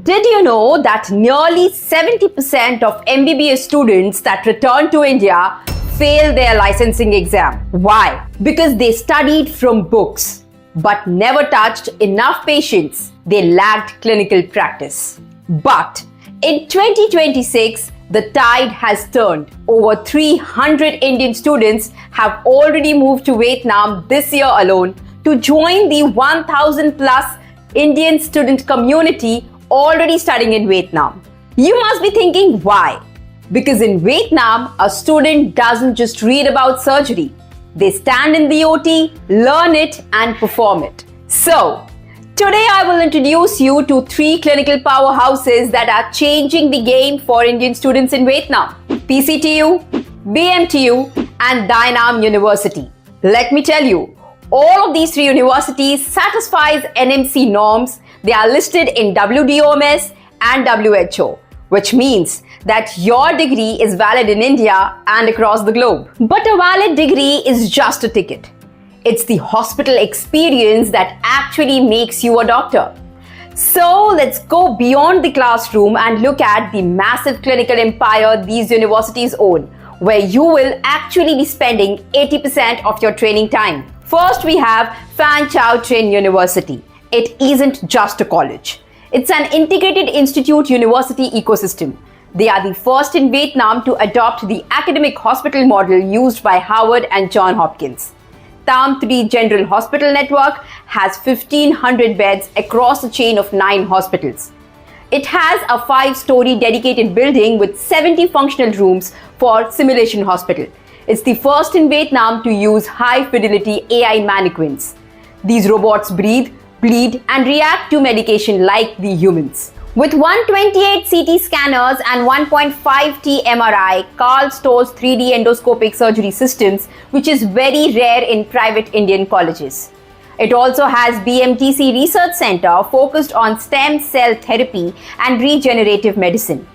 Did you know that nearly 70% of MBBS students that return to India fail their licensing exam? Why? Because they studied from books but never touched enough patients. They lacked clinical practice. But in 2026, the tide has turned. Over 300 Indian students have already moved to Vietnam this year alone to join the 1,000 plus Indian student community already studying in Vietnam. You must be thinking why? Because in Vietnam, a student doesn't just read about surgery. They stand in the OT, learn it and perform it. So, today I will introduce you to 3 clinical powerhouses that are changing the game for Indian students in Vietnam: PCTU, BMTU and Dai Nam University. Let me tell you, all of these 3 universities satisfies NMC norms. They are listed in WDOMS and WHO, which means that your degree is valid in India and across the globe. But a valid degree is just a ticket. It's the hospital experience that actually makes you a doctor. So let's go beyond the classroom and look at the massive clinical empire these universities own, where you will actually be spending 80% of your training time. First, we have Phan Chau Trinh University. It isn't just a college. It's an integrated institute university ecosystem. They are the first in Vietnam to adopt the academic hospital model used by Harvard and Johns Hopkins. Tam 3 General Hospital Network has 1,500 beds across a chain of 9 hospitals. It has a 5-story dedicated building with 70 functional rooms for simulation hospital. It's the first in Vietnam to use high-fidelity AI mannequins. These robots breathe, bleed and react to medication like the humans. With 128 CT scanners and 1.5T MRI, Carl stores 3D endoscopic surgery systems, which is very rare in private Indian colleges. It also has BMTC Research Center focused on stem cell therapy and regenerative medicine.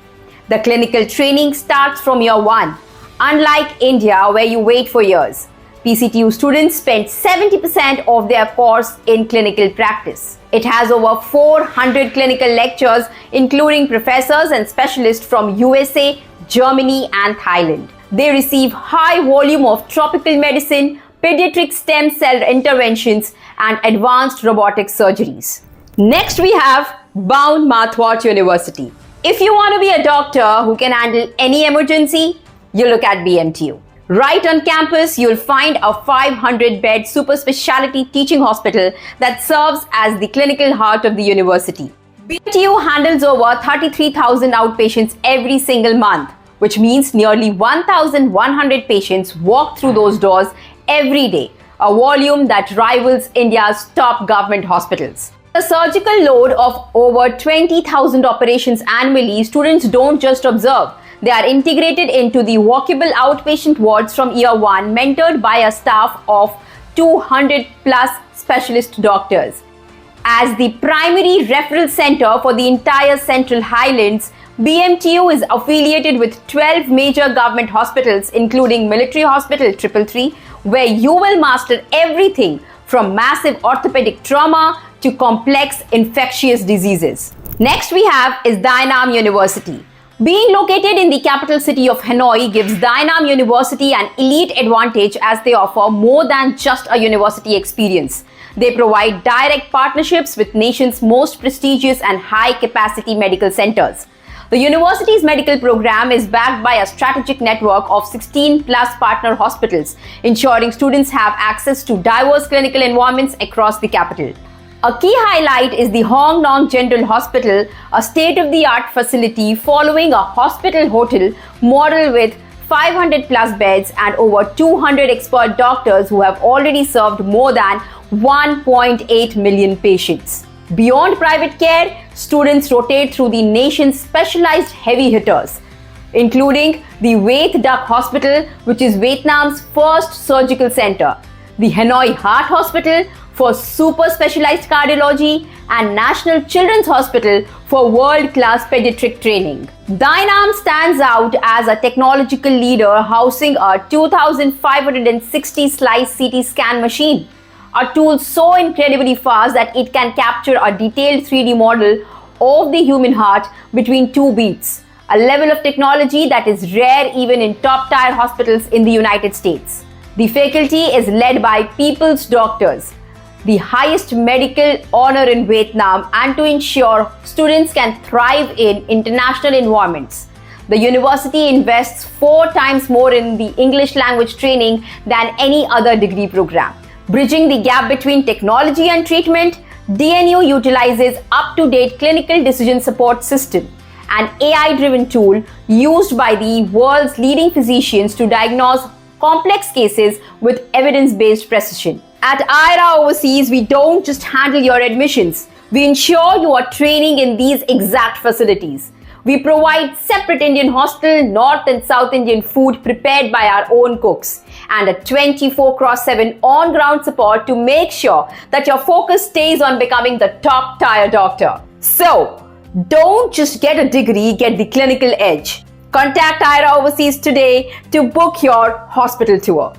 The clinical training starts from year 1. Unlike India, where you wait for years, PCTU students spend 70% of their course in clinical practice. It has over 400 clinical lectures, including professors and specialists from USA, Germany and Thailand. They receive high volume of tropical medicine, pediatric stem cell interventions and advanced robotic surgeries. Next, we have Mathwart University. If you want to be a doctor who can handle any emergency, you look at BMTU. Right on campus, you'll find a 500-bed super specialty teaching hospital that serves as the clinical heart of the university. BMTU handles over 33,000 outpatients every single month, which means nearly 1,100 patients walk through those doors every day, a volume that rivals India's top government hospitals. A surgical load of over 20,000 operations annually, students don't just observe. They are integrated into the walkable outpatient wards from year 1, mentored by a staff of 200 plus specialist doctors. As the primary referral center for the entire Central Highlands, BMTU is affiliated with 12 major government hospitals, including Military Hospital 333, where you will master everything from massive orthopedic trauma to complex infectious diseases. Next we have is Dai Nam University. Being located in the capital city of Hanoi gives Dai Nam University an elite advantage as they offer more than just a university experience. They provide direct partnerships with nation's most prestigious and high-capacity medical centers. The university's medical program is backed by a strategic network of 16 plus partner hospitals, ensuring students have access to diverse clinical environments across the capital. A key highlight is the Hong Nong General Hospital, a state-of-the-art facility following a hospital hotel model with 500 plus beds and over 200 expert doctors who have already served more than 1.8 million patients. Beyond private care, students rotate through the nation's specialized heavy hitters, including the Viet Duc Hospital, which is Vietnam's first surgical center, the Hanoi Heart Hospital for super specialized cardiology, and National Children's Hospital for world-class pediatric training. Dai Nam stands out as a technological leader, housing a 2,560 slice CT scan machine, a tool so incredibly fast that it can capture a detailed 3D model of the human heart between two beats, a level of technology that is rare even in top-tier hospitals in the United States. The faculty is led by people's doctors, the highest medical honor in Vietnam, and to ensure students can thrive in international environments. The university invests 4 times more in the English language training than any other degree program. Bridging the gap between technology and treatment, DNU utilizes up-to-date clinical decision support system, an AI-driven tool used by the world's leading physicians to diagnose complex cases with evidence-based precision. At Aieraa Overseas, we don't just handle your admissions. We ensure you are training in these exact facilities. We provide separate Indian hostel, North and South Indian food prepared by our own cooks, and a 24/7 on-ground support to make sure that your focus stays on becoming the top-tier doctor. So, don't just get a degree, get the clinical edge. Contact Aieraa Overseas today to book your hospital tour.